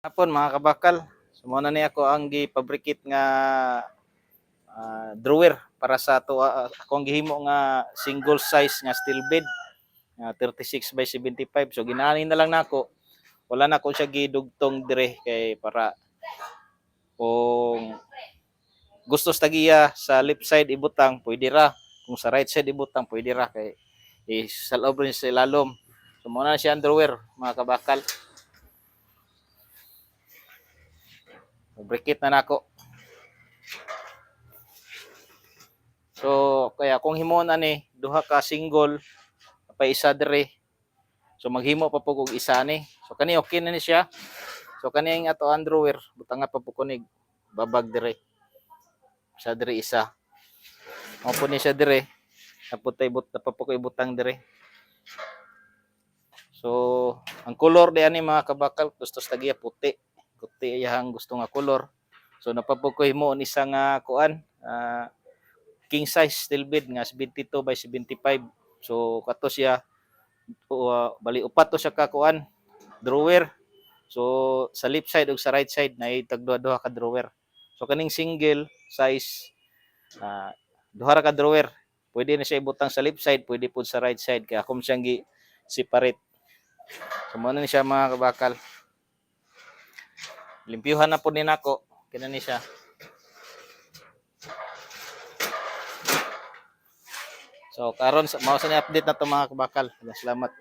Hapon mga kabakal, sumuna ni ako ang gi-fabricate nga drawer para sa to akong gihimo nga single size nga steel bed nga 36 by 75. So ginaani na lang nako. Wala na ko siya gidugtong dire kay para kung gusto tagiya sa left side ibutang pwede ra. Kung sa right side ibutang pwede ra kay sa loob rin sa ilalom. So muna na siya ang drawer mga kabakal. Fabricate na nako. So kaya kung himon ani duha ka single pa isa dire. So maghimo pa pug og isa ni. So kani okay na ni siya. So kani ang ato ang drawer butanga pa pug kunig babag dire. Sa dire isa. Mao po ni siya dire. Naputay napapukoy butang dire. So ang color di ani mga kabakal gusto tagiya puti. Puti iyang gusto nga color. So napapukoy mo ni isa nga kuan king size steel bed nga 72 by 75. So kato siya bali upat to siya ka kuan drawer. So sa left side ug sa right side na tagduha-duha ka drawer. So kaning single size duha ra ka drawer. Pwede na siya ibutang sa left side, pwede pud sa right side kaya kung siyang gi-separate. So mo na ni siya mga kabakal. Limpyuhan na pud ni nako kinani siya. So karon mao sa ni update na to mga kabakal. Salamat.